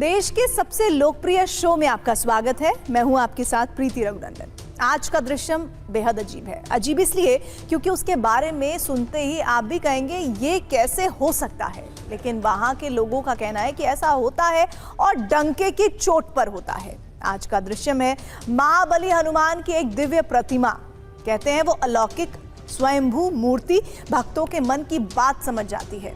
देश के सबसे लोकप्रिय शो में आपका स्वागत है। मैं हूं आपके साथ प्रीति रघुनंदन। आज का दृश्यम बेहद अजीब है। अजीब इसलिए क्योंकि उसके बारे में सुनते ही आप भी कहेंगे ये कैसे हो सकता है, लेकिन वहां के लोगों का कहना है कि ऐसा होता है और डंके की चोट पर होता है। आज का दृश्यम है महाबली हनुमान की एक दिव्य प्रतिमा। कहते हैं वो अलौकिक स्वयंभू मूर्ति भक्तों के मन की बात समझ जाती है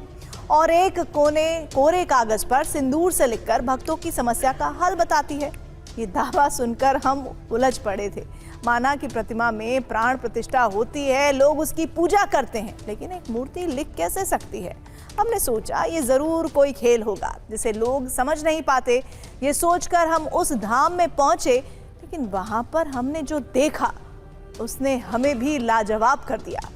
और एक कोरे कागज पर सिंदूर से लिखकर भक्तों की समस्या का हल बताती है। ये दावा सुनकर हम उलझ पड़े थे। माना कि प्रतिमा में प्राण प्रतिष्ठा होती है, लोग उसकी पूजा करते हैं, लेकिन एक मूर्ति लिख कैसे सकती है? हमने सोचा ये जरूर कोई खेल होगा जिसे लोग समझ नहीं पाते। ये सोचकर हम उस धाम में पहुंचे, लेकिन वहां पर हमने जो देखा उसने हमें भी लाजवाब कर दिया।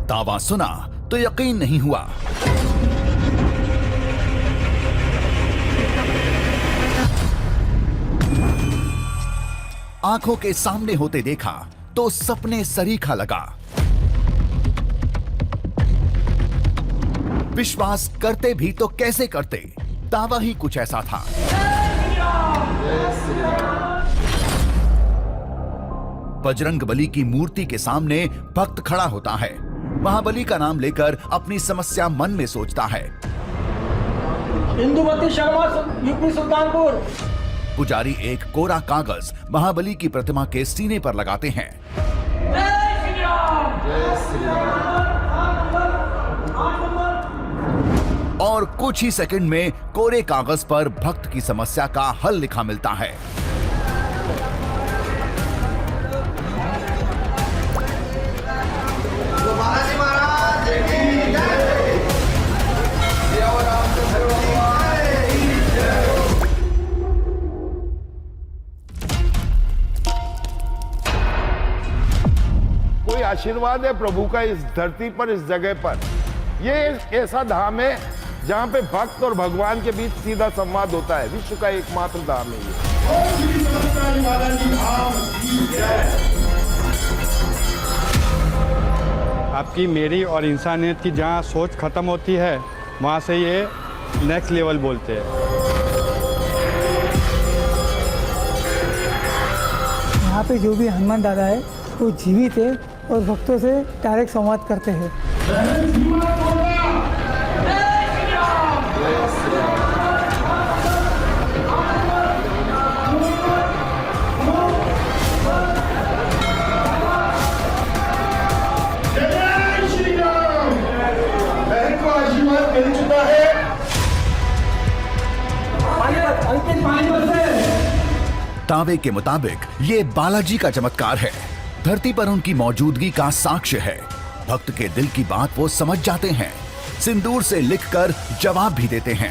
दावा सुना तो यकीन नहीं हुआ। आंखों के सामने होते देखा तो सपने सरीखा लगा। विश्वास करते भी तो कैसे करते, दावा ही कुछ ऐसा था। बजरंगबली की मूर्ति के सामने भक्त खड़ा होता है। महाबली का नाम लेकर अपनी समस्या मन में सोचता है। इंदुमती शर्मा, यूपी सुल्तानपुर। पुजारी एक कोरा कागज महाबली की प्रतिमा के सीने पर लगाते हैं। और कुछ ही सेकंड में कोरे कागज पर भक्त की समस्या का हल लिखा मिलता है। कोई आशीर्वाद है प्रभु का इस धरती पर, इस जगह पर। ये ऐसा धाम है जहाँ पे भक्त और भगवान के बीच सीधा संवाद होता है। विश्व का एकमात्र धाम है ये। आपकी, मेरी और इंसानियत की जहाँ सोच खत्म होती है, वहाँ से ये नेक्स्ट लेवल बोलते हैं। यहाँ पे जो भी हनुमान दादा है वो जीवित है और भक्तों से डायरेक्ट संवाद करते हैं। दावे के मुताबिक ये बालाजी का चमत्कार है। धरती पर उनकी मौजूदगी का साक्ष्य है। भक्त के दिल की बात वो समझ जाते हैं, सिंदूर से लिखकर जवाब भी देते हैं।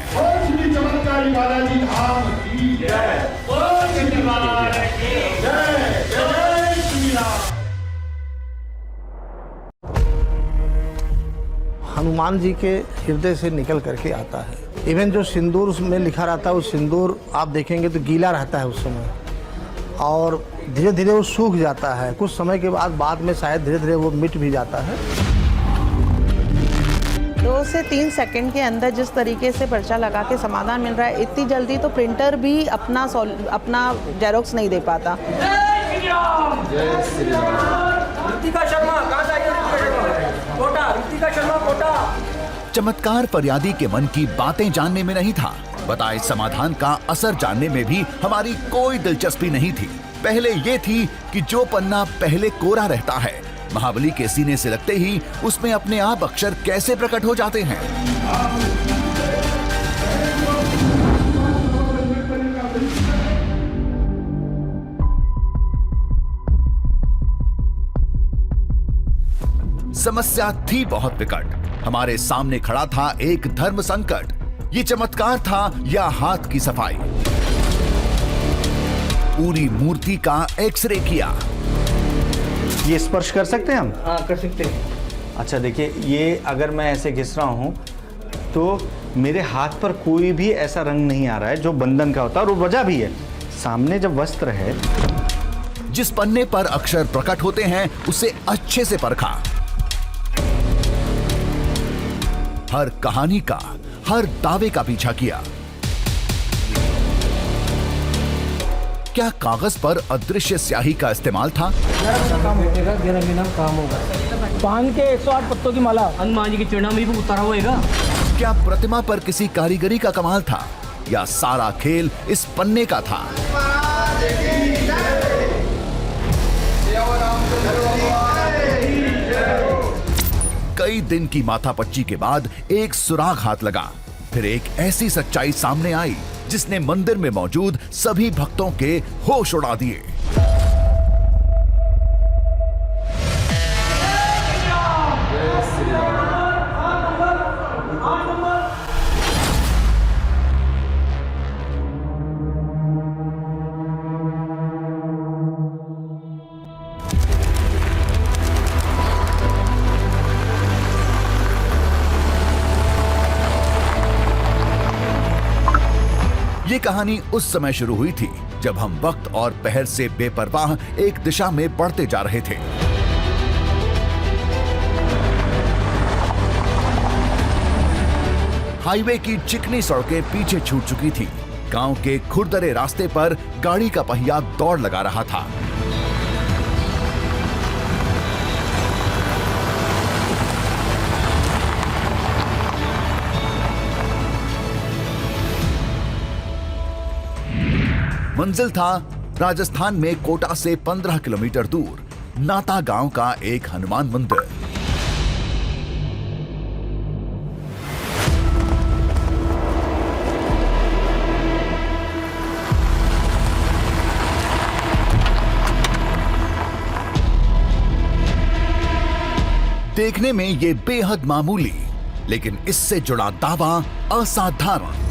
हनुमान जी के हृदय से निकल करके आता है। इवन जो सिंदूर में लिखा रहता है, वो सिंदूर आप देखेंगे तो गीला रहता है उस समय, और धीरे धीरे वो सूख जाता है। कुछ समय के बाद में शायद धीरे धीरे वो मिट भी जाता है। 2 से 3 सेकंड के अंदर जिस तरीके से पर्चा लगा के समाधान मिल रहा है, इतनी जल्दी तो प्रिंटर भी अपना जेरोक्स नहीं दे पाता। ऋतिका शर्मा, कहाँ जाइए? कोटा, ऋतिका शर्मा, कोटा। चमत्कार फरियादी के मन की बातें जानने में नहीं था, बताए समाधान का असर जानने में भी हमारी कोई दिलचस्पी नहीं थी। पहले ये थी कि जो पन्ना पहले कोरा रहता है, महाबली के सीने से लगते ही उसमें अपने आप अक्षर कैसे प्रकट हो जाते हैं। समस्या थी बहुत विकट। हमारे सामने खड़ा था एक धर्म संकट। ये चमत्कार था या हाथ की सफाई? पूरी मूर्ति का एक्सरे किया। ये स्पर्श कर सकते हैं हम? हाँ कर सकते हैं। अच्छा देखिए, ये अगर मैं ऐसे घिस रहा हूँ तो मेरे हाथ पर कोई भी ऐसा रंग नहीं आ रहा है जो बंधन का होता है, और वो वजह भी है, सामने जब वस्त्र है। जिस पन्ने पर अक्षर प्रकट होते हैं उसे अच्छे से परखा। हर कहानी का, हर दावे का पीछा किया। क्या कागज पर अदृश्य स्याही का इस्तेमाल था? पान के 108 पत्तों की माला, हनुमान जी की चरणामृत भी उतारा होएगा। क्या प्रतिमा पर किसी कारीगरी का कमाल था, या सारा खेल इस पन्ने का था? कई दिन की माथापच्ची के बाद एक सुराग हाथ लगा। फिर एक ऐसी सच्चाई सामने आई जिसने मंदिर में मौजूद सभी भक्तों के होश उड़ा दिए। ये कहानी उस समय शुरू हुई थी जब हम वक्त और पहर से बेपरवाह एक दिशा में बढ़ते जा रहे थे। हाईवे की चिकनी सड़कें पीछे छूट चुकी थी। गांव के खुरदरे रास्ते पर गाड़ी का पहिया दौड़ लगा रहा था। मंजिल था राजस्थान में कोटा से 15 किलोमीटर दूर नाता गांव का एक हनुमान मंदिर। देखने में ये बेहद मामूली, लेकिन इससे जुड़ा दावा असाधारण।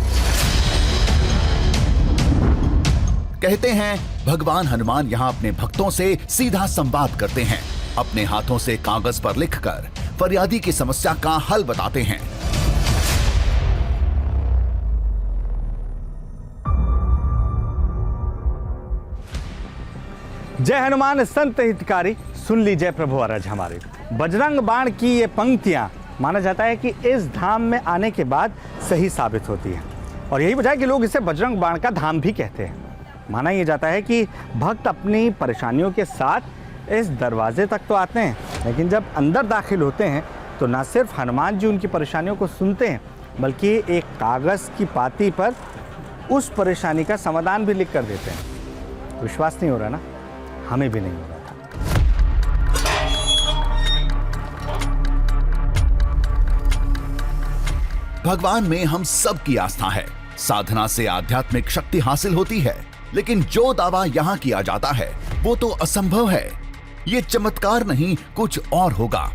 कहते हैं भगवान हनुमान यहां अपने भक्तों से सीधा संवाद करते हैं। अपने हाथों से कागज पर लिखकर फरियादी की समस्या का हल बताते हैं। जय हनुमान संत हितकारी, सुन लीजिए प्रभु अरज हमारे। बजरंग बाण की ये पंक्तियां माना जाता है कि इस धाम में आने के बाद सही साबित होती है, और यही वजह है कि लोग इसे बजरंग बाण का धाम भी कहते हैं। माना यह जाता है कि भक्त अपनी परेशानियों के साथ इस दरवाजे तक तो आते हैं, लेकिन जब अंदर दाखिल होते हैं तो न सिर्फ हनुमान जी उनकी परेशानियों को सुनते हैं, बल्कि एक कागज़ की पाती पर उस परेशानी का समाधान भी लिख कर देते हैं। विश्वास नहीं हो रहा ना? हमें भी नहीं हो रहा था। भगवान में हम सब की आस्था है। साधना से आध्यात्मिक शक्ति हासिल होती है, लेकिन जो दावा यहां किया जाता है वो तो असंभव है। ये चमत्कार नहीं, कुछ और होगा।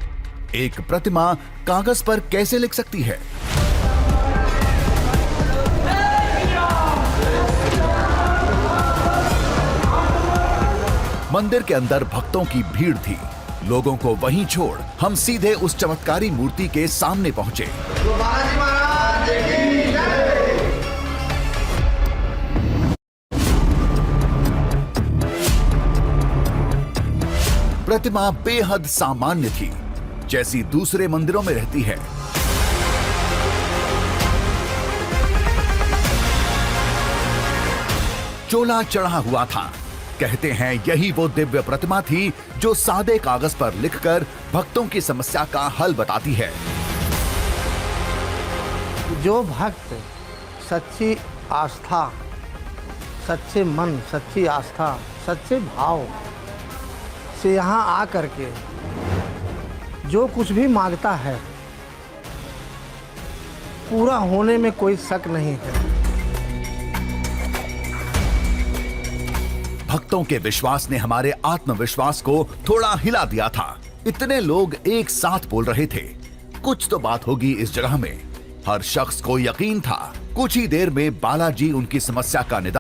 एक प्रतिमा कागज पर कैसे लिख सकती है? मंदिर के अंदर भक्तों की भीड़ थी। लोगों को वहीं छोड़ हम सीधे उस चमत्कारी मूर्ति के सामने पहुंचे। प्रतिमा बेहद सामान्य थी, जैसी दूसरे मंदिरों में रहती है। चोला चढ़ा हुआ था। कहते हैं यही वो दिव्य प्रतिमा थी जो सादे कागज पर लिखकर भक्तों की समस्या का हल बताती है। जो भक्त सच्ची आस्था, सच्चे मन, सच्ची आस्था, सच्चे भाव से यहाँ आ करके जो कुछ भी मांगता है पूरा होने में कोई शक नहीं है। भक्तों के विश्वास ने हमारे आत्मविश्वास को थोड़ा हिला दिया था। इतने लोग एक साथ बोल रहे थे, कुछ तो बात होगी इस जगह में। हर शख्स को यकीन था कुछ ही देर में बालाजी उनकी समस्या का निदान